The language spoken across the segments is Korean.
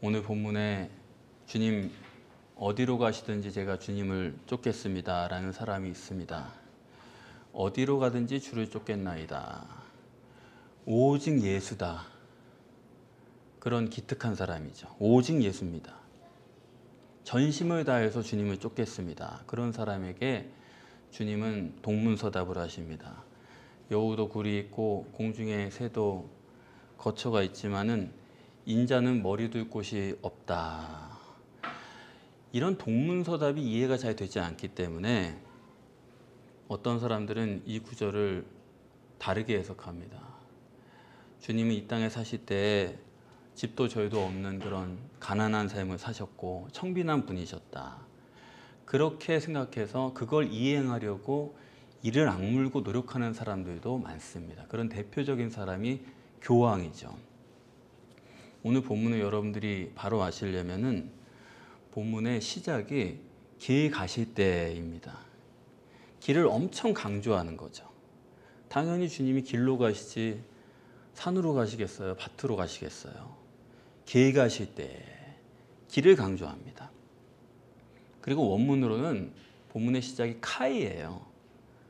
오늘 본문에 주님 어디로 가시든지 제가 주님을 쫓겠습니다 라는 사람이 있습니다. 어디로 가든지 주를 쫓겠나이다. 오직 예수다. 그런 기특한 사람이죠. 오직 예수입니다. 전심을 다해서 주님을 쫓겠습니다. 그런 사람에게 주님은 동문서답을 하십니다. 여우도 굴이 있고 공중에 새도 거처가 있지만은 인자는 머리 둘 곳이 없다. 이런 동문서답이 이해가 잘 되지 않기 때문에 어떤 사람들은 이 구절을 다르게 해석합니다. 주님은 이 땅에 사실 때 집도 저희도 없는 그런 가난한 삶을 사셨고 청빈한 분이셨다. 그렇게 생각해서 그걸 이행하려고 이를 악물고 노력하는 사람들도 많습니다. 그런 대표적인 사람이 교황이죠. 오늘 본문을 여러분들이 바로 아시려면은 본문의 시작이 길 가실 때입니다. 길을 엄청 강조하는 거죠. 당연히 주님이 길로 가시지 산으로 가시겠어요? 밭으로 가시겠어요? 길 가실 때 길을 강조합니다. 그리고 원문으로는 본문의 시작이 카이예요.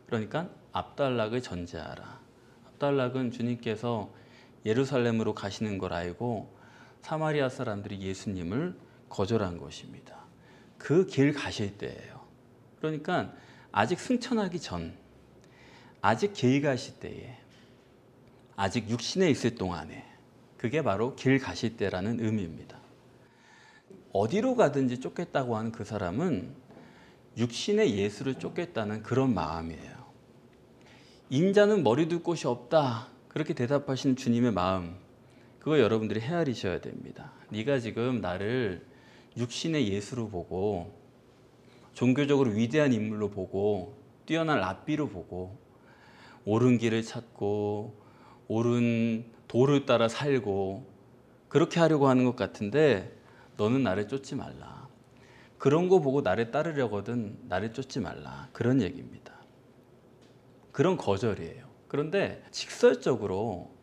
그러니까 압달락을 전제하라. 압달락은 주님께서 예루살렘으로 가시는 걸 알고 사마리아 사람들이 예수님을 거절한 것입니다. 그 길 가실 때예요. 그러니까 아직 승천하기 전, 아직 길 가실 때에, 아직 육신에 있을 동안에, 그게 바로 길 가실 때라는 의미입니다. 어디로 가든지 쫓겠다고 하는 그 사람은 육신의 예수를 쫓겠다는 그런 마음이에요. 인자는 머리 둘 곳이 없다. 그렇게 대답하시는 주님의 마음, 그거 여러분들이 헤아리셔야 됩니다. 네가 지금 나를 육신의 예수로 보고 종교적으로 위대한 인물로 보고 뛰어난 랍비로 보고 옳은 길을 찾고 옳은 도를 따라 살고 그렇게 하려고 하는 것 같은데 너는 나를 쫓지 말라. 그런 거 보고 나를 따르려거든 나를 쫓지 말라. 그런 얘기입니다. 그런 거절이에요. 그런데 직설적으로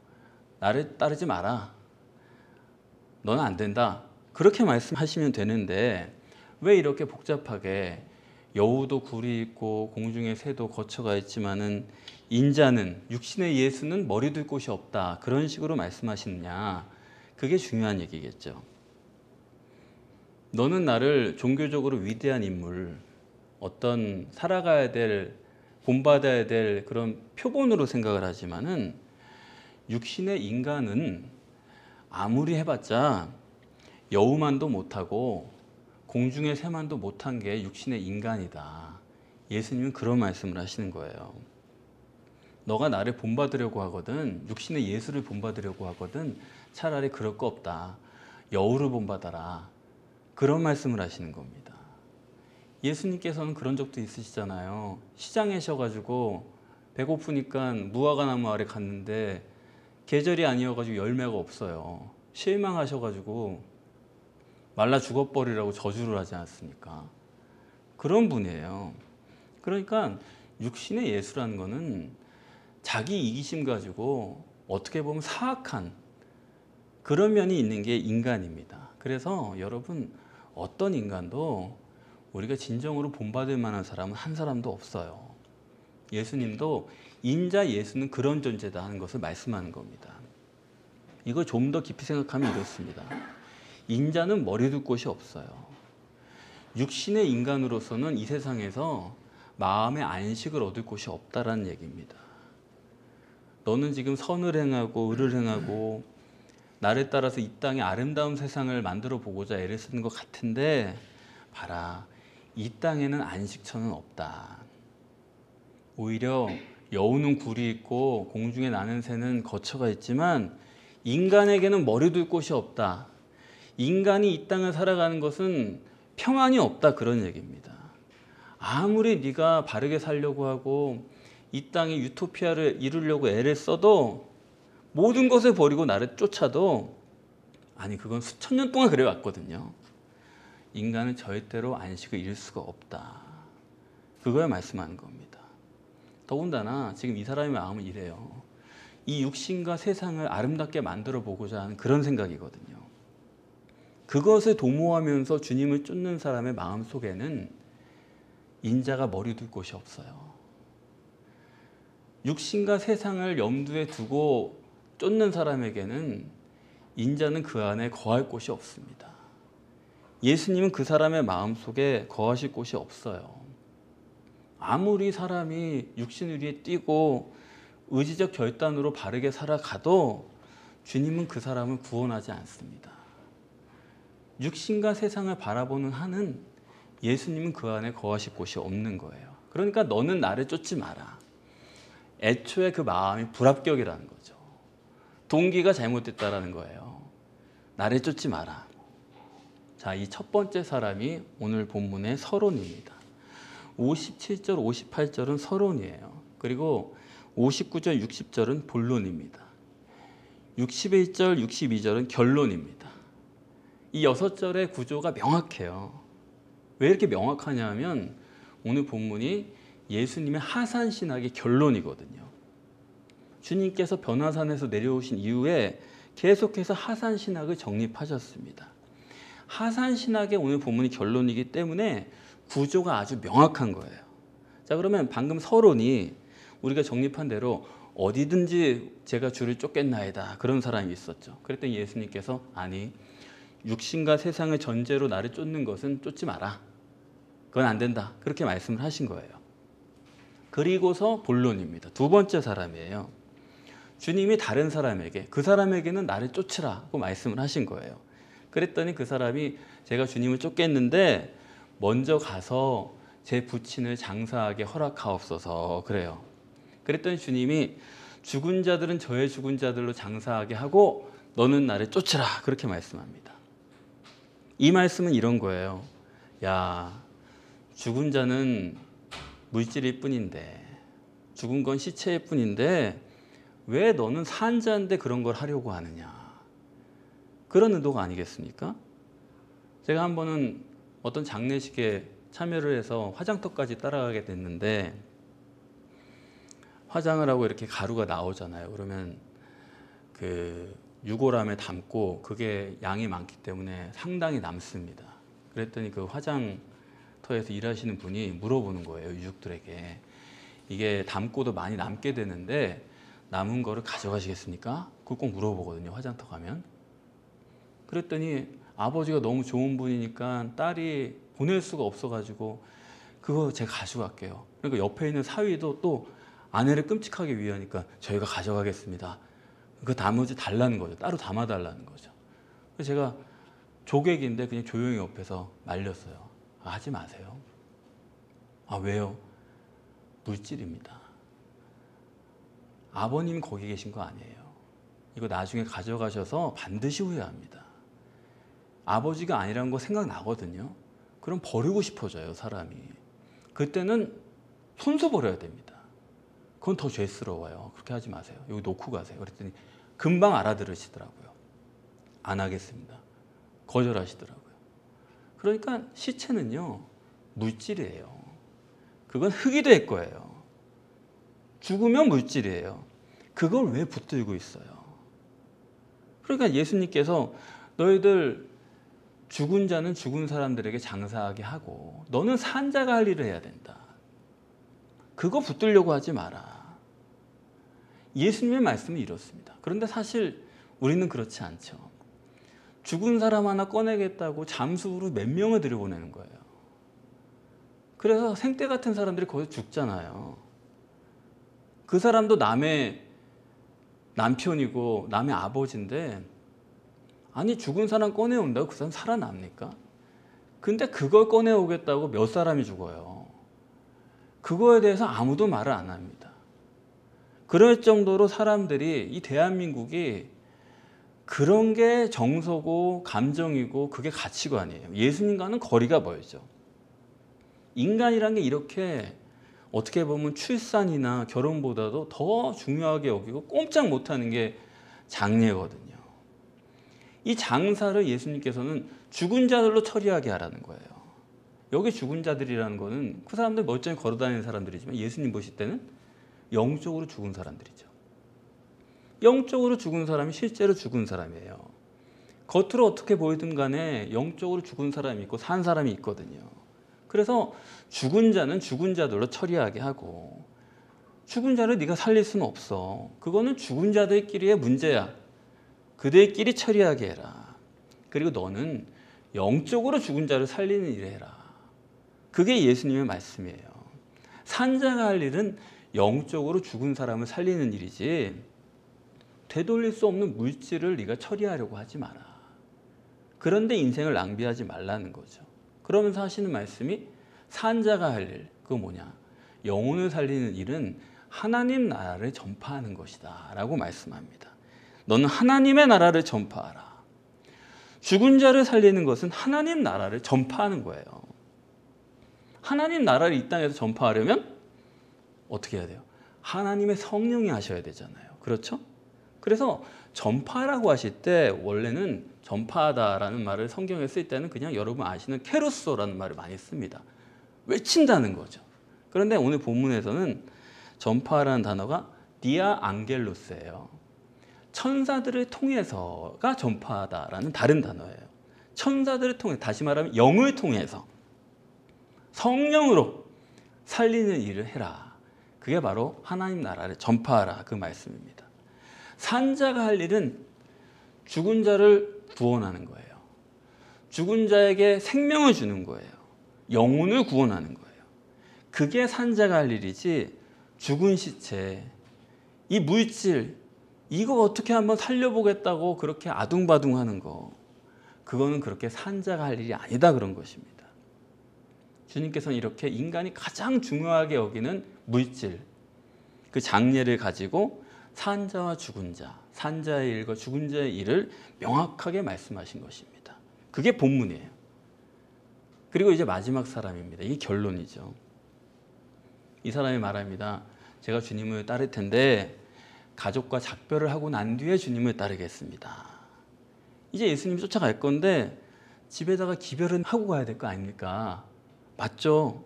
나를 따르지 마라. 너는 안 된다. 그렇게 말씀하시면 되는데 왜 이렇게 복잡하게 여우도 굴이 있고 공중에 새도 거처가 있지만은 인자는 육신의 예수는 머리 둘 곳이 없다. 그런 식으로 말씀하시느냐. 그게 중요한 얘기겠죠. 너는 나를 종교적으로 위대한 인물, 어떤 살아가야 될, 본받아야 될 그런 표본으로 생각을 하지만은 육신의 인간은 아무리 해봤자 여우만도 못하고 공중의 새만도 못한 게 육신의 인간이다. 예수님은 그런 말씀을 하시는 거예요. 너가 나를 본받으려고 하거든, 육신의 예수를 본받으려고 하거든 차라리 그럴 거 없다. 여우를 본받아라. 그런 말씀을 하시는 겁니다. 예수님께서는 그런 적도 있으시잖아요. 시장에 셔가지고 배고프니까 무화과 나무 아래 갔는데 계절이 아니어가지고 열매가 없어요. 실망하셔가지고 말라 죽어버리라고 저주를 하지 않습니까? 그런 분이에요. 그러니까 육신의 예수라는 거는 자기 이기심 가지고 어떻게 보면 사악한 그런 면이 있는 게 인간입니다. 그래서 여러분 어떤 인간도 우리가 진정으로 본받을 만한 사람은 한 사람도 없어요. 예수님도 인자 예수는 그런 존재다 하는 것을 말씀하는 겁니다. 이걸 좀 더 깊이 생각하면 이렇습니다. 인자는 머리 둘 곳이 없어요. 육신의 인간으로서는 이 세상에서 마음의 안식을 얻을 곳이 없다라는 얘기입니다. 너는 지금 선을 행하고 의를 행하고 나를 따라서 이 땅의 아름다운 세상을 만들어 보고자 애를 쓰는 것 같은데 봐라, 이 땅에는 안식처는 없다. 오히려 여우는 굴이 있고 공중에 나는 새는 거처가 있지만 인간에게는 머리 둘 곳이 없다. 인간이 이 땅을 살아가는 것은 평안이 없다. 그런 얘기입니다. 아무리 네가 바르게 살려고 하고 이 땅의 유토피아를 이루려고 애를 써도 모든 것을 버리고 나를 쫓아도 아니 그건 수천 년 동안 그래 왔거든요. 인간은 절대로 안식을 잃을 수가 없다. 그걸 말씀하는 겁니다. 더군다나 지금 이 사람의 마음은 이래요. 이 육신과 세상을 아름답게 만들어 보고자 하는 그런 생각이거든요. 그것을 도모하면서 주님을 쫓는 사람의 마음속에는 인자가 머리 둘 곳이 없어요. 육신과 세상을 염두에 두고 쫓는 사람에게는 인자는 그 안에 거할 곳이 없습니다. 예수님은 그 사람의 마음속에 거하실 곳이 없어요. 아무리 사람이 육신을 위해 뛰고 의지적 결단으로 바르게 살아가도 주님은 그 사람을 구원하지 않습니다. 육신과 세상을 바라보는 한은 예수님은 그 안에 거하실 곳이 없는 거예요. 그러니까 너는 나를 쫓지 마라. 애초에 그 마음이 불합격이라는 거죠. 동기가 잘못됐다라는 거예요. 나를 쫓지 마라. 자, 이 첫 번째 사람이 오늘 본문의 서론입니다. 57절, 58절은 서론이에요. 그리고 59절, 60절은 본론입니다. 61절, 62절은 결론입니다. 이 6절의 구조가 명확해요. 왜 이렇게 명확하냐 하면 오늘 본문이 예수님의 하산신학의 결론이거든요. 주님께서 변화산에서 내려오신 이후에 계속해서 하산신학을 정립하셨습니다. 하산신학의 오늘 본문이 결론이기 때문에 구조가 아주 명확한 거예요. 자, 그러면 방금 서론이 우리가 정립한 대로 어디든지 제가 주를 쫓겠나이다 그런 사람이 있었죠. 그랬더니 예수님께서 아니, 육신과 세상의 전제로 나를 쫓는 것은 쫓지 마라. 그건 안 된다. 그렇게 말씀을 하신 거예요. 그리고서 본론입니다. 두 번째 사람이에요. 주님이 다른 사람에게, 그 사람에게는 나를 쫓으라고 말씀을 하신 거예요. 그랬더니 그 사람이 제가 주님을 쫓겠는데 먼저 가서 제 부친을 장사하게 허락하옵소서 그래요. 그랬더니 주님이 죽은 자들은 저의 죽은 자들로 장사하게 하고 너는 나를 쫓으라 그렇게 말씀합니다. 이 말씀은 이런 거예요. 야, 죽은 자는 물질일 뿐인데, 죽은 건 시체일 뿐인데 왜 너는 산 자인데 그런 걸 하려고 하느냐. 그런 의도가 아니겠습니까? 제가 한 번은 어떤 장례식에 참여를 해서 화장터까지 따라가게 됐는데 화장을 하고 이렇게 가루가 나오잖아요. 그러면 그 유골함에 담고 그게 양이 많기 때문에 상당히 남습니다. 그랬더니 그 화장터에서 일하시는 분이 물어보는 거예요. 유족들에게. 이게 담고도 많이 남게 되는데 남은 거를 가져가시겠습니까? 그걸 꼭 물어보거든요. 화장터 가면. 그랬더니 아버지가 너무 좋은 분이니까 딸이 보낼 수가 없어가지고 그거 제가 가져갈게요. 그러니까 옆에 있는 사위도 또 아내를 끔찍하게 위하니까 저희가 가져가겠습니다. 그 나머지 달라는 거죠. 따로 담아달라는 거죠. 그래서 제가 조객인데 그냥 조용히 옆에서 말렸어요. 아, 하지 마세요. 아, 왜요? 물질입니다. 아버님이 거기 계신 거 아니에요. 이거 나중에 가져가셔서 반드시 후회합니다. 아버지가 아니라는 거 생각나거든요. 그럼 버리고 싶어져요, 사람이. 그때는 손수 버려야 됩니다. 그건 더 죄스러워요. 그렇게 하지 마세요. 여기 놓고 가세요. 그랬더니 금방 알아들으시더라고요. 안 하겠습니다. 거절하시더라고요. 그러니까 시체는요, 물질이에요. 그건 흙이 될 거예요. 죽으면 물질이에요. 그걸 왜 붙들고 있어요? 그러니까 예수님께서 너희들 죽은 자는 죽은 사람들에게 장사하게 하고 너는 산 자가 할 일을 해야 된다. 그거 붙들려고 하지 마라. 예수님의 말씀은 이렇습니다. 그런데 사실 우리는 그렇지 않죠. 죽은 사람 하나 꺼내겠다고 잠수로 몇 명을 들여보내는 거예요. 그래서 생떼 같은 사람들이 거기서 죽잖아요. 그 사람도 남의 남편이고 남의 아버지인데 아니 죽은 사람 꺼내온다고 그 사람 살아납니까? 근데 그걸 꺼내오겠다고 몇 사람이 죽어요. 그거에 대해서 아무도 말을 안 합니다. 그럴 정도로 사람들이 이 대한민국이 그런 게 정서고 감정이고 그게 가치관이에요. 예수님과는 거리가 멀죠. 인간이란 게 이렇게 어떻게 보면 출산이나 결혼보다도 더 중요하게 여기고 꼼짝 못하는 게 장례거든요. 이 장사를 예수님께서는 죽은 자들로 처리하게 하라는 거예요. 여기 죽은 자들이라는 거는 그 사람들 멀쩡히 걸어다니는 사람들이지만 예수님 보실 때는 영적으로 죽은 사람들이죠. 영적으로 죽은 사람이 실제로 죽은 사람이에요. 겉으로 어떻게 보이든 간에 영적으로 죽은 사람이 있고 산 사람이 있거든요. 그래서 죽은 자는 죽은 자들로 처리하게 하고 죽은 자를 네가 살릴 수는 없어. 그거는 죽은 자들끼리의 문제야. 그들끼리 처리하게 해라. 그리고 너는 영적으로 죽은 자를 살리는 일을 해라. 그게 예수님의 말씀이에요. 산자가 할 일은 영적으로 죽은 사람을 살리는 일이지 되돌릴 수 없는 물질을 네가 처리하려고 하지 마라. 그런데 인생을 낭비하지 말라는 거죠. 그러면서 하시는 말씀이 산자가 할 일, 그거 뭐냐? 영혼을 살리는 일은 하나님 나라를 전파하는 것이다 라고 말씀합니다. 너는 하나님의 나라를 전파하라. 죽은 자를 살리는 것은 하나님 나라를 전파하는 거예요. 하나님 나라를 이 땅에서 전파하려면 어떻게 해야 돼요? 하나님의 성령이 하셔야 되잖아요. 그렇죠? 그래서 전파라고 하실 때 원래는 전파하다라는 말을 성경에 쓸 때는 그냥 여러분 아시는 케루소라는 말을 많이 씁니다. 외친다는 거죠. 그런데 오늘 본문에서는 전파라는 단어가 디아 안겔로스예요. 천사들을 통해서가 전파하다라는 다른 단어예요. 천사들을 통해, 다시 말하면 영을 통해서 성령으로 살리는 일을 해라. 그게 바로 하나님 나라를 전파하라 그 말씀입니다. 산자가 할 일은 죽은 자를 구원하는 거예요. 죽은 자에게 생명을 주는 거예요. 영혼을 구원하는 거예요. 그게 산자가 할 일이지 죽은 시체, 이 물질, 이거 어떻게 한번 살려보겠다고 그렇게 아둥바둥하는 거, 그거는 그렇게 산자가 할 일이 아니다 그런 것입니다. 주님께서는 이렇게 인간이 가장 중요하게 여기는 물질, 그 장례를 가지고 산자와 죽은 자, 산자의 일과 죽은 자의 일을 명확하게 말씀하신 것입니다. 그게 본문이에요. 그리고 이제 마지막 사람입니다. 이게 결론이죠. 이 사람이 말합니다. 제가 주님을 따를 텐데 가족과 작별을 하고 난 뒤에 주님을 따르겠습니다. 이제 예수님이 쫓아갈 건데 집에다가 기별은 하고 가야 될 거 아닙니까? 맞죠?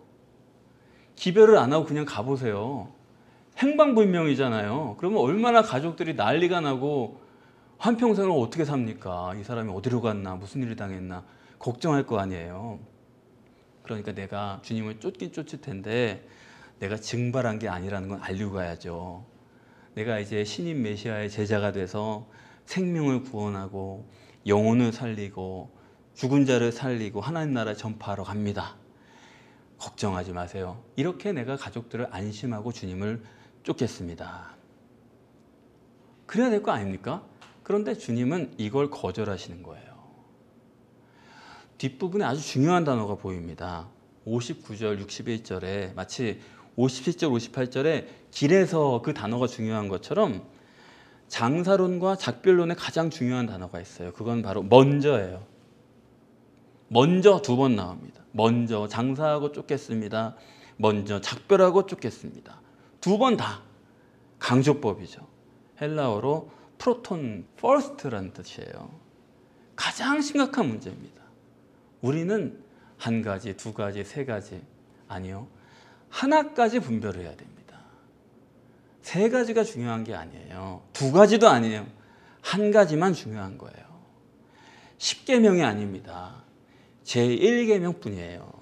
기별을 안 하고 그냥 가보세요. 행방불명이잖아요. 그러면 얼마나 가족들이 난리가 나고 한평생을 어떻게 삽니까? 이 사람이 어디로 갔나, 무슨 일을 당했나 걱정할 거 아니에요. 그러니까 내가 주님을 쫓긴 쫓을 텐데 내가 증발한 게 아니라는 건 알리고 가야죠. 내가 이제 신인 메시아의 제자가 돼서 생명을 구원하고 영혼을 살리고 죽은 자를 살리고 하나님 나라 전파하러 갑니다. 걱정하지 마세요. 이렇게 내가 가족들을 안심하고 주님을 쫓겠습니다. 그래야 될 거 아닙니까? 그런데 주님은 이걸 거절하시는 거예요. 뒷부분에 아주 중요한 단어가 보입니다. 59절, 61절에 마치 57절, 58절에 길에서 그 단어가 중요한 것처럼 장사론과 작별론에 가장 중요한 단어가 있어요. 그건 바로 먼저예요. 먼저 두 번 나옵니다. 먼저 장사하고 쫓겠습니다. 먼저 작별하고 쫓겠습니다. 두 번 다 강조법이죠. 헬라어로 프로톤 퍼스트라는 뜻이에요. 가장 심각한 문제입니다. 우리는 한 가지, 두 가지, 세 가지, 아니요. 하나까지 분별을 해야 됩니다. 세 가지가 중요한 게 아니에요. 두 가지도 아니에요. 한 가지만 중요한 거예요. 10계명이 아닙니다. 제1계명 뿐이에요.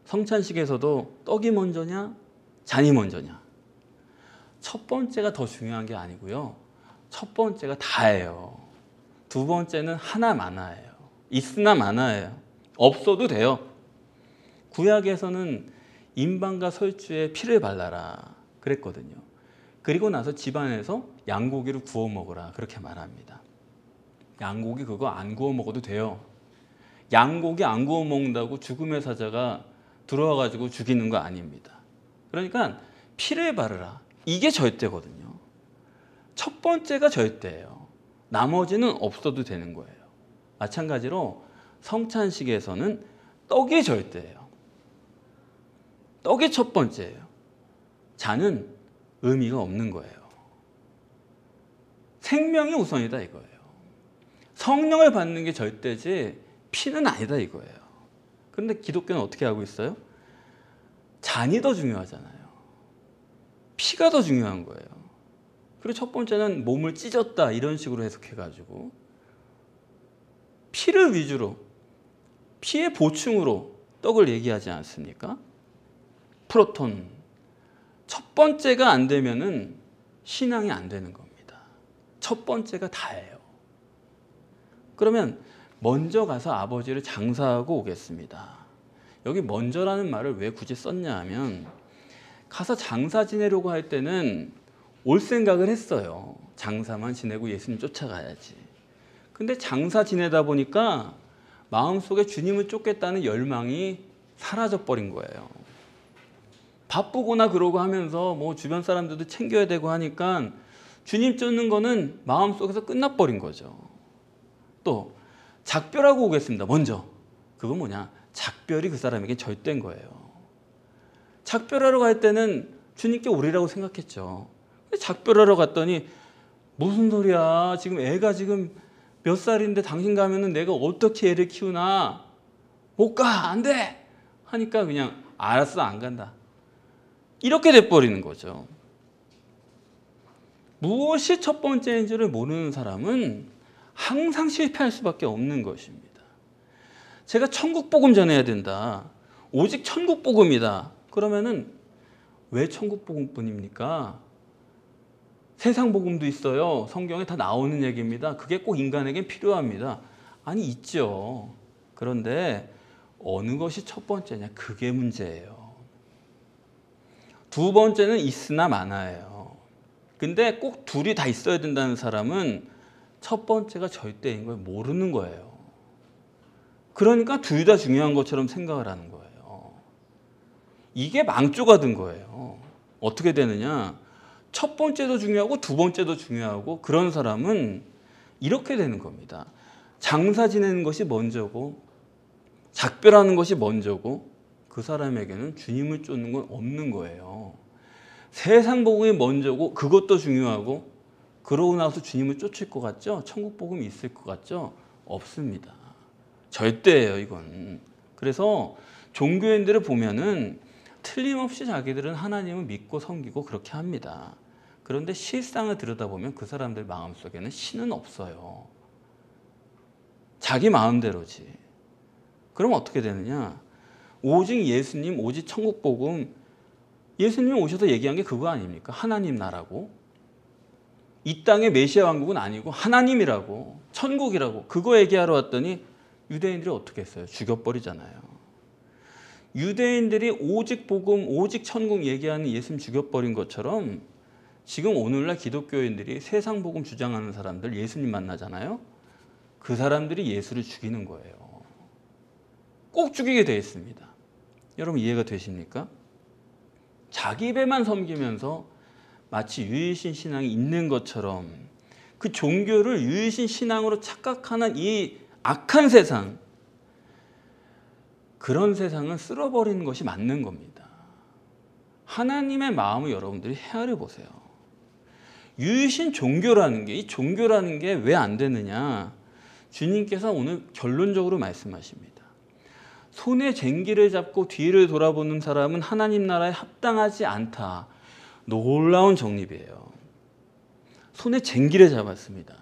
성찬식에서도 떡이 먼저냐, 잔이 먼저냐. 첫 번째가 더 중요한 게 아니고요. 첫 번째가 다예요. 두 번째는 하나 많아예요. 있으나 많아예요. 없어도 돼요. 구약에서는 인방과 설주에 피를 발라라 그랬거든요. 그리고 나서 집안에서 양고기를 구워 먹으라 그렇게 말합니다. 양고기 그거 안 구워 먹어도 돼요. 양고기 안 구워 먹는다고 죽음의 사자가 들어와가지고 죽이는 거 아닙니다. 그러니까 피를 바르라. 이게 절대거든요. 첫 번째가 절대예요. 나머지는 없어도 되는 거예요. 마찬가지로 성찬식에서는 떡이 절대예요. 떡이 첫 번째예요. 잔은 의미가 없는 거예요. 생명이 우선이다 이거예요. 성령을 받는 게 절대지 피는 아니다 이거예요. 그런데 기독교는 어떻게 하고 있어요? 잔이 더 중요하잖아요. 피가 더 중요한 거예요. 그리고 첫 번째는 몸을 찢었다 이런 식으로 해석해가지고 피를 위주로, 피의 보충으로 떡을 얘기하지 않습니까? 프로톤. 첫 번째가 안 되면은 신앙이 안 되는 겁니다. 첫 번째가 다예요. 그러면 먼저 가서 아버지를 장사하고 오겠습니다. 여기 먼저라는 말을 왜 굳이 썼냐 하면 가서 장사 지내려고 할 때는 올 생각을 했어요. 장사만 지내고 예수님 쫓아가야지. 근데 장사 지내다 보니까 마음속에 주님을 쫓겠다는 열망이 사라져버린 거예요. 바쁘거나 그러고 하면서 뭐 주변 사람들도 챙겨야 되고 하니까 주님 쫓는 거는 마음속에서 끝나버린 거죠. 또 작별하고 오겠습니다. 먼저. 그건 뭐냐? 작별이 그 사람에게 절대인 거예요. 작별하러 갈 때는 주님께 오리라고 생각했죠. 근데 작별하러 갔더니 무슨 소리야? 지금 애가 지금 몇 살인데 당신 가면은 내가 어떻게 애를 키우나? 못 가! 안 돼! 하니까 그냥 알았어, 안 간다. 이렇게 돼버리는 거죠. 무엇이 첫 번째인지를 모르는 사람은 항상 실패할 수밖에 없는 것입니다. 제가 천국 복음 전해야 된다. 오직 천국 복음이다. 그러면은 왜 천국 복음뿐입니까? 세상 복음도 있어요. 성경에 다 나오는 얘기입니다. 그게 꼭 인간에겐 필요합니다. 아니, 있죠. 그런데 어느 것이 첫 번째냐? 그게 문제예요. 두 번째는 있으나 마나예요. 근데 꼭 둘이 다 있어야 된다는 사람은 첫 번째가 절대인 걸 모르는 거예요. 그러니까 둘 다 중요한 것처럼 생각을 하는 거예요. 이게 망조가 든 거예요. 어떻게 되느냐? 첫 번째도 중요하고 두 번째도 중요하고 그런 사람은 이렇게 되는 겁니다. 장사 지내는 것이 먼저고 작별하는 것이 먼저고 그 사람에게는 주님을 쫓는 건 없는 거예요. 세상 복음이 먼저고 그것도 중요하고 그러고 나서 주님을 쫓을 것 같죠? 천국 복음이 있을 것 같죠? 없습니다. 절대예요, 이건. 그래서 종교인들을 보면은 틀림없이 자기들은 하나님을 믿고 섬기고 그렇게 합니다. 그런데 실상을 들여다보면 그 사람들 마음속에는 신은 없어요. 자기 마음대로지. 그럼 어떻게 되느냐? 오직 예수님, 오직 천국 복음, 예수님이 오셔서 얘기한 게 그거 아닙니까? 하나님 나라고. 이 땅의 메시아 왕국은 아니고 하나님이라고, 천국이라고. 그거 얘기하러 왔더니 유대인들이 어떻게 했어요? 죽여버리잖아요. 유대인들이 오직 복음, 오직 천국 얘기하는 예수님 죽여버린 것처럼 지금 오늘날 기독교인들이 세상 복음 주장하는 사람들 예수님 만나잖아요. 그 사람들이 예수를 죽이는 거예요. 꼭 죽이게 돼 있습니다. 여러분 이해가 되십니까? 자기 배만 섬기면서 마치 유일신 신앙이 있는 것처럼 그 종교를 유일신 신앙으로 착각하는 이 악한 세상, 그런 세상은 쓸어버리는 것이 맞는 겁니다. 하나님의 마음을 여러분들이 헤아려 보세요. 유일신 종교라는 게, 이 종교라는 게 왜 안 되느냐? 주님께서 오늘 결론적으로 말씀하십니다. 손에 쟁기를 잡고 뒤를 돌아보는 사람은 하나님 나라에 합당하지 않다. 놀라운 정립이에요. 손에 쟁기를 잡았습니다.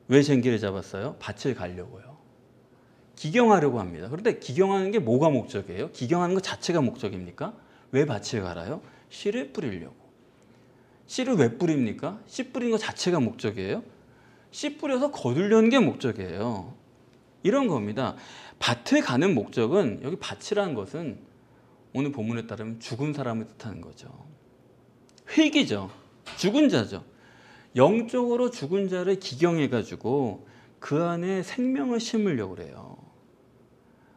왜 쟁기를 잡았어요? 밭을 가려고요. 기경하려고 합니다. 그런데 기경하는 게 뭐가 목적이에요? 기경하는 것 자체가 목적입니까? 왜 밭을 갈아요? 씨를 뿌리려고. 씨를 왜 뿌립니까? 씨 뿌리는 것 자체가 목적이에요? 씨 뿌려서 거두려는 게 목적이에요. 이런 겁니다. 밭을 가는 목적은, 여기 밭이라는 것은 오늘 본문에 따르면 죽은 사람을 뜻하는 거죠. 회기죠. 죽은 자죠. 영적으로 죽은 자를 기경해가지고 그 안에 생명을 심으려고 그래요.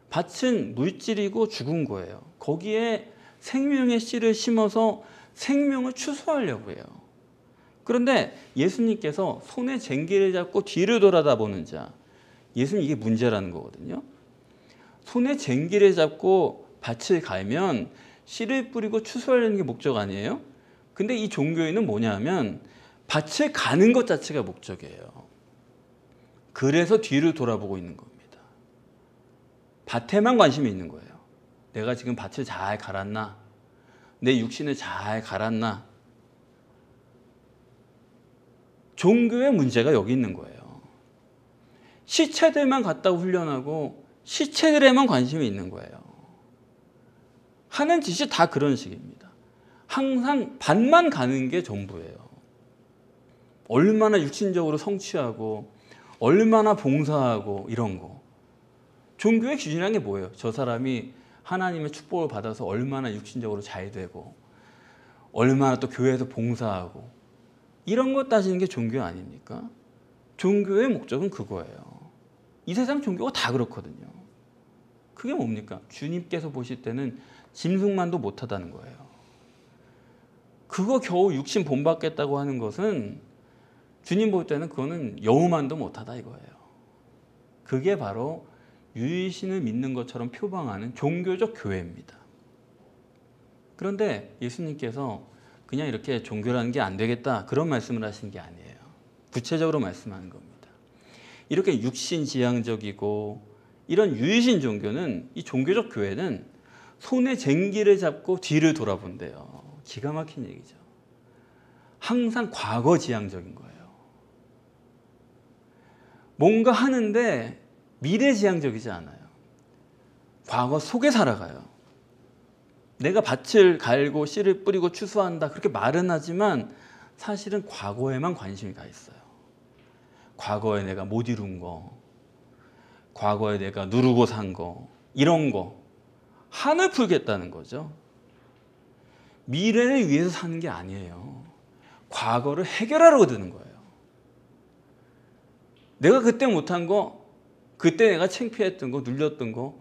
밭은 물질이고 죽은 거예요. 거기에 생명의 씨를 심어서 생명을 추수하려고 해요. 그런데 예수님께서 손에 쟁기를 잡고 뒤를 돌아다보는 자, 예수님 이게 문제라는 거거든요. 손에 쟁기를 잡고 밭을 갈면 씨를 뿌리고 추수하려는 게 목적 아니에요? 근데 이 종교인은 뭐냐면 밭을 가는 것 자체가 목적이에요. 그래서 뒤를 돌아보고 있는 겁니다. 밭에만 관심이 있는 거예요. 내가 지금 밭을 잘 갈았나? 내 육신을 잘 갈았나? 종교의 문제가 여기 있는 거예요. 시체들만 갖다 훈련하고 시체들에만 관심이 있는 거예요. 하는 짓이 다 그런 식입니다. 항상 반만 가는 게 전부예요. 얼마나 육신적으로 성취하고 얼마나 봉사하고 이런 거. 종교의 기준이라는 게 뭐예요? 저 사람이 하나님의 축복을 받아서 얼마나 육신적으로 잘 되고 얼마나 또 교회에서 봉사하고 이런 거 따지는 게 종교 아닙니까? 종교의 목적은 그거예요. 이 세상 종교가 다 그렇거든요. 그게 뭡니까? 주님께서 보실 때는 짐승만도 못하다는 거예요. 그거 겨우 육신 본받겠다고 하는 것은 주님 볼 때는 그거는 여우만도 못하다 이거예요. 그게 바로 유일신을 믿는 것처럼 표방하는 종교적 교회입니다. 그런데 예수님께서 그냥 이렇게 종교라는 게 안 되겠다 그런 말씀을 하신 게 아니에요. 구체적으로 말씀하는 겁니다. 이렇게 육신지향적이고 이런 유일신 종교는, 이 종교적 교회는 손에 쟁기를 잡고 뒤를 돌아본대요. 기가 막힌 얘기죠. 항상 과거지향적인 거예요. 뭔가 하는데 미래지향적이지 않아요. 과거 속에 살아가요. 내가 밭을 갈고 씨를 뿌리고 추수한다 그렇게 말은 하지만 사실은 과거에만 관심이 가 있어요. 과거에 내가 못 이룬 거, 과거에 내가 누르고 산 거, 이런 거 한을 풀겠다는 거죠. 미래를 위해서 사는 게 아니에요. 과거를 해결하려고 드는 거예요. 내가 그때 못한 거, 그때 내가 창피했던 거, 눌렸던 거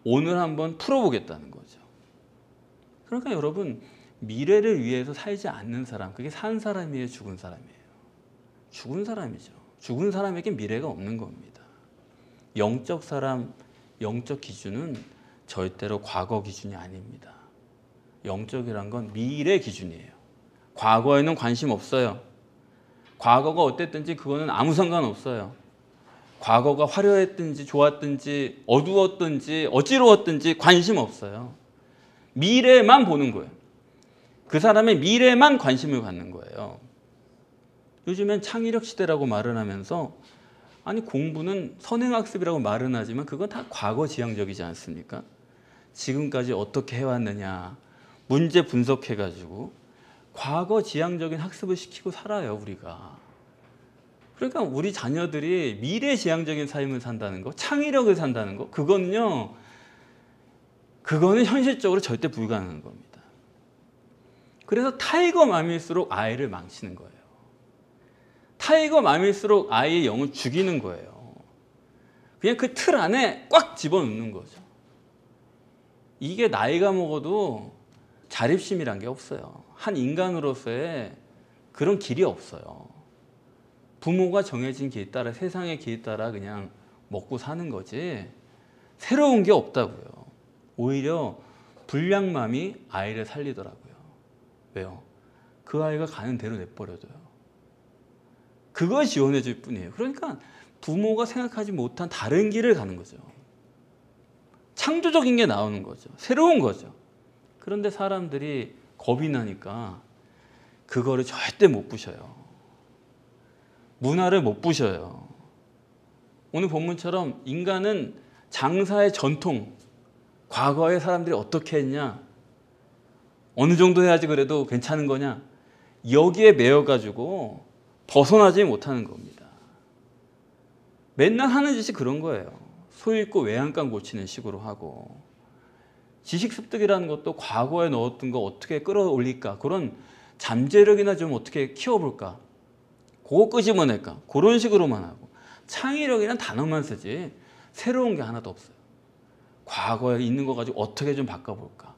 오늘 한번 풀어보겠다는 거죠. 그러니까 여러분, 미래를 위해서 살지 않는 사람, 그게 산 사람이에요, 죽은 사람이에요? 죽은 사람이죠. 죽은 사람에게 미래가 없는 겁니다. 영적 사람, 영적 기준은 절대로 과거 기준이 아닙니다. 영적이란 건 미래 기준이에요. 과거에는 관심 없어요. 과거가 어땠든지 그거는 아무 상관없어요. 과거가 화려했든지 좋았든지 어두웠든지 어지러웠든지 관심 없어요. 미래만 보는 거예요. 그 사람의 미래만 관심을 갖는 거예요. 요즘엔 창의력 시대라고 말을 하면서 아니 공부는 선행학습이라고 말은 하지만 그건 다 과거 지향적이지 않습니까? 지금까지 어떻게 해왔느냐 문제 분석해가지고 과거 지향적인 학습을 시키고 살아요 우리가. 그러니까 우리 자녀들이 미래 지향적인 삶을 산다는 거, 창의력을 산다는 거, 그거는 현실적으로 절대 불가능한 겁니다. 그래서 타이거맘일수록 아이를 망치는 거예요. 타이거맘일수록 아이의 영을 죽이는 거예요. 그냥 그 틀 안에 꽉 집어넣는 거죠. 이게 나이가 먹어도 자립심이란 게 없어요. 한 인간으로서의 그런 길이 없어요. 부모가 정해진 길 따라, 세상의 길 따라 그냥 먹고 사는 거지 새로운 게 없다고요. 오히려 불량맘이 아이를 살리더라고요. 왜요? 그 아이가 가는 대로 내버려둬요. 그걸 지원해 줄 뿐이에요. 그러니까 부모가 생각하지 못한 다른 길을 가는 거죠. 창조적인 게 나오는 거죠. 새로운 거죠. 그런데 사람들이 겁이 나니까 그거를 절대 못 부셔요. 문화를 못 부셔요. 오늘 본문처럼 인간은 장사의 전통, 과거에 사람들이 어떻게 했냐, 어느 정도 해야지 그래도 괜찮은 거냐, 여기에 매여가지고 벗어나지 못하는 겁니다. 맨날 하는 짓이 그런 거예요. 소 잃고 외양간 고치는 식으로 하고, 지식 습득이라는 것도 과거에 넣었던 거 어떻게 끌어올릴까, 그런 잠재력이나 좀 어떻게 키워볼까, 그거 끄집어낼까, 그런 식으로만 하고, 창의력이란 단어만 쓰지 새로운 게 하나도 없어요. 과거에 있는 거 가지고 어떻게 좀 바꿔볼까,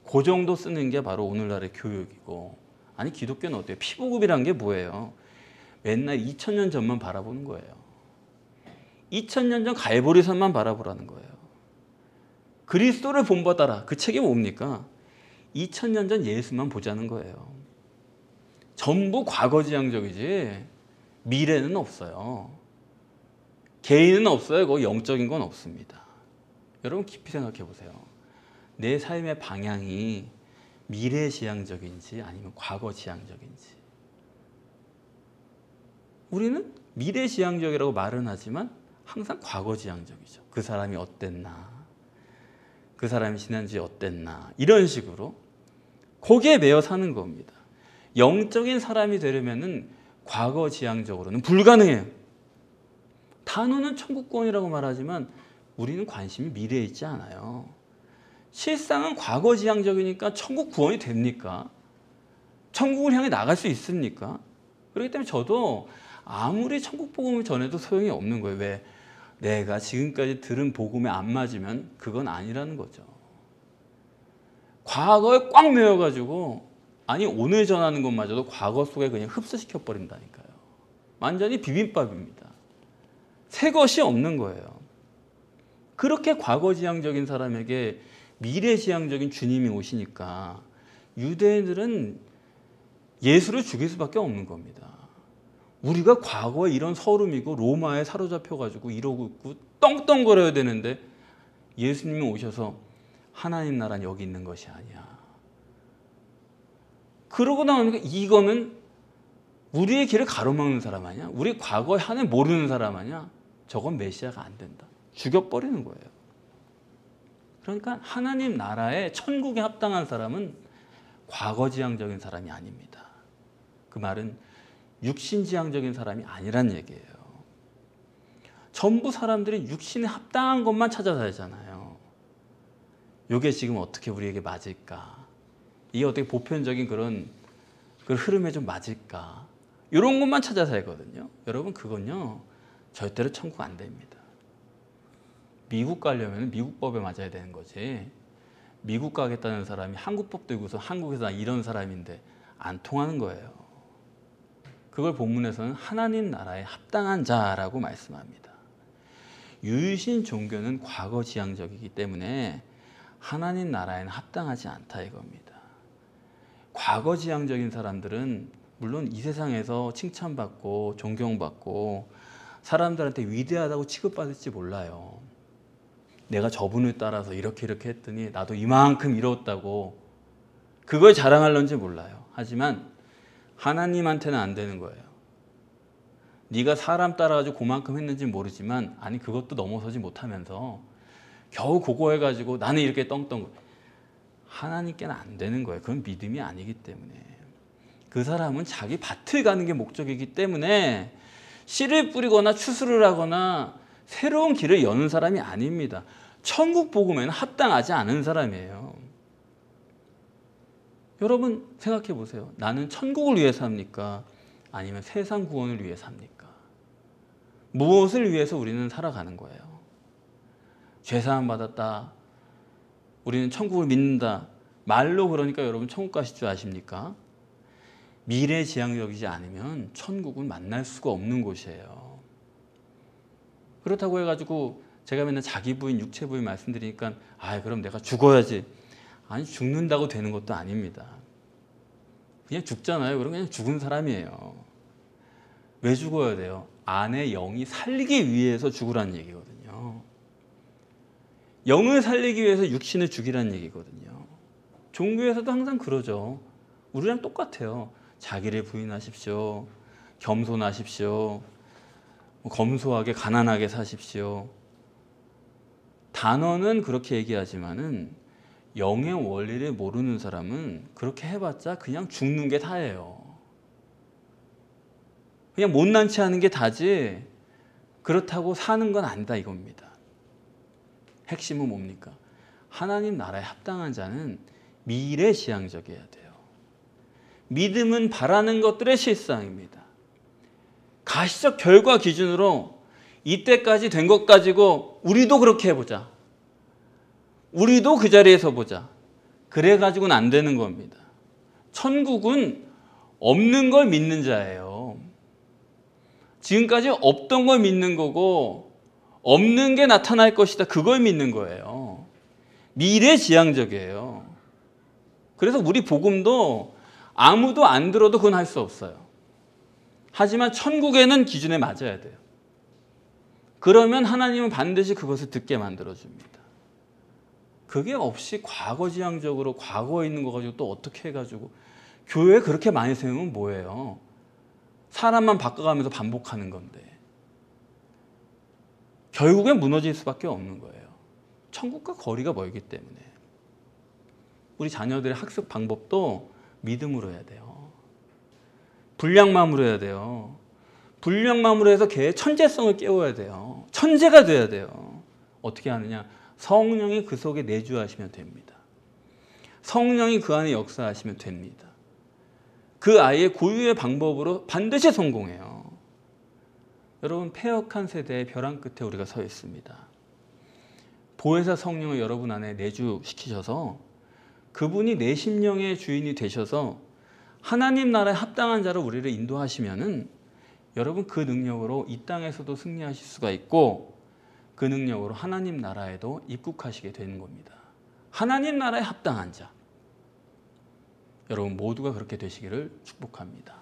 그 정도 쓰는 게 바로 오늘날의 교육이고. 아니 기독교는 어때요? 피보급이란 게 뭐예요? 맨날 2000년 전만 바라보는 거예요. 2000년 전 갈보리산만 바라보라는 거예요. 그리스도를 본받아라, 그 책이 뭡니까? 2000년 전 예수만 보자는 거예요. 전부 과거지향적이지 미래는 없어요. 개인은 없어요. 거기 영적인 건 없습니다. 여러분 깊이 생각해 보세요. 내 삶의 방향이 미래지향적인지 아니면 과거지향적인지. 우리는 미래지향적이라고 말은 하지만 항상 과거지향적이죠. 그 사람이 어땠나, 그 사람이 지난주에 어땠나, 이런 식으로 거기에 매여 사는 겁니다. 영적인 사람이 되려면은 과거지향적으로는 불가능해요. 단어는 천국구원이라고 말하지만 우리는 관심이 미래에 있지 않아요. 실상은 과거지향적이니까 천국 구원이 됩니까? 천국을 향해 나갈 수 있습니까? 그렇기 때문에 저도 아무리 천국 복음을 전해도 소용이 없는 거예요. 왜? 내가 지금까지 들은 복음에 안 맞으면 그건 아니라는 거죠. 과거에 꽉 매여가지고, 아니 오늘 전하는 것마저도 과거 속에 그냥 흡수시켜 버린다니까요. 완전히 비빔밥입니다. 새 것이 없는 거예요. 그렇게 과거지향적인 사람에게 미래지향적인 주님이 오시니까 유대인들은 예수를 죽일 수밖에 없는 겁니다. 우리가 과거에 이런 서름이고 로마에 사로잡혀가지고 이러고 있고 떵떵거려야 되는데 예수님이 오셔서 하나님 나라는 여기 있는 것이 아니야. 그러고 나오니까 이거는 우리의 길을 가로막는 사람 아니야? 우리 과거의 하나님 모르는 사람 아니야? 저건 메시아가 안 된다. 죽여버리는 거예요. 그러니까 하나님 나라의 천국에 합당한 사람은 과거지향적인 사람이 아닙니다. 그 말은 육신지향적인 사람이 아니란 얘기예요. 전부 사람들이 육신에 합당한 것만 찾아 살잖아요. 이게 지금 어떻게 우리에게 맞을까? 이게 어떻게 보편적인 그런 흐름에 좀 맞을까? 이런 것만 찾아 살거든요. 여러분 그건요 절대로 천국 안 됩니다. 미국 가려면 미국 법에 맞아야 되는 거지. 미국 가겠다는 사람이 한국 법 들고서 한국에서 이런 사람인데 안 통하는 거예요. 그걸 본문에서는 하나님 나라에 합당한 자라고 말씀합니다. 유신 종교는 과거지향적이기 때문에 하나님 나라에는 합당하지 않다 이겁니다. 과거지향적인 사람들은 물론 이 세상에서 칭찬받고 존경받고 사람들한테 위대하다고 취급받을지 몰라요. 내가 저분을 따라서 이렇게 했더니 나도 이만큼 이뤘다고 그걸 자랑할런지 몰라요. 하지만 하나님한테는 안 되는 거예요. 네가 사람 따라가지고 그만큼 했는지 모르지만 아니 그것도 넘어서지 못하면서 겨우 그거 해가지고 나는 이렇게 떵떵 하나님께는 안 되는 거예요. 그건 믿음이 아니기 때문에. 그 사람은 자기 밭을 가는 게 목적이기 때문에 씨를 뿌리거나 추수를 하거나 새로운 길을 여는 사람이 아닙니다. 천국 복음에는 합당하지 않은 사람이에요. 여러분 생각해 보세요. 나는 천국을 위해 삽니까? 아니면 세상 구원을 위해 삽니까? 무엇을 위해서 우리는 살아가는 거예요? 죄사함 받았다. 우리는 천국을 믿는다. 말로 그러니까 여러분 천국 가실 줄 아십니까? 미래지향적이지 않으면 천국은 만날 수가 없는 곳이에요. 그렇다고 해가지고 제가 맨날 자기 부인, 육체 부인 말씀드리니까 그럼 내가 죽어야지. 아니 죽는다고 되는 것도 아닙니다. 그냥 죽잖아요. 그럼 그냥 죽은 사람이에요. 왜 죽어야 돼요? 안의 영이 살리기 위해서 죽으라는 얘기거든요. 영을 살리기 위해서 육신을 죽이라는 얘기거든요. 종교에서도 항상 그러죠. 우리랑 똑같아요. 자기를 부인하십시오. 겸손하십시오. 검소하게 가난하게 사십시오. 단어는 그렇게 얘기하지만은 영의 원리를 모르는 사람은 그렇게 해봤자 그냥 죽는 게 다예요. 그냥 못난치 하는 게 다지 그렇다고 사는 건 아니다 이겁니다. 핵심은 뭡니까? 하나님 나라에 합당한 자는 미래지향적이어야 돼요. 믿음은 바라는 것들의 실상입니다. 가시적 결과 기준으로 이때까지 된 것 가지고 우리도 그렇게 해보자. 우리도 그 자리에서 보자. 그래가지고는 안 되는 겁니다. 천국은 없는 걸 믿는 자예요. 지금까지 없던 걸 믿는 거고 없는 게 나타날 것이다. 그걸 믿는 거예요. 미래지향적이에요. 그래서 우리 복음도 아무도 안 들어도 그건 할 수 없어요. 하지만 천국에는 기준에 맞아야 돼요. 그러면 하나님은 반드시 그것을 듣게 만들어줍니다. 그게 없이 과거지향적으로 과거에 있는 거 가지고 또 어떻게 해가지고 교회 그렇게 많이 세우면 뭐예요? 사람만 바꿔가면서 반복하는 건데. 결국엔 무너질 수밖에 없는 거예요. 천국과 거리가 멀기 때문에. 우리 자녀들의 학습 방법도 믿음으로 해야 돼요. 불량맘으로 해야 돼요. 불량맘으로 해서 걔의 천재성을 깨워야 돼요. 천재가 돼야 돼요. 어떻게 하느냐? 성령이 그 속에 내주하시면 됩니다. 성령이 그 안에 역사하시면 됩니다. 그 아이의 고유의 방법으로 반드시 성공해요. 여러분, 패역한 세대의 벼랑 끝에 우리가 서 있습니다. 보혜사 성령을 여러분 안에 내주시키셔서 그분이 내 심령의 주인이 되셔서 하나님 나라에 합당한 자로 우리를 인도하시면은 여러분 그 능력으로 이 땅에서도 승리하실 수가 있고 그 능력으로 하나님 나라에도 입국하시게 되는 겁니다. 하나님 나라에 합당한 자. 여러분 모두가 그렇게 되시기를 축복합니다.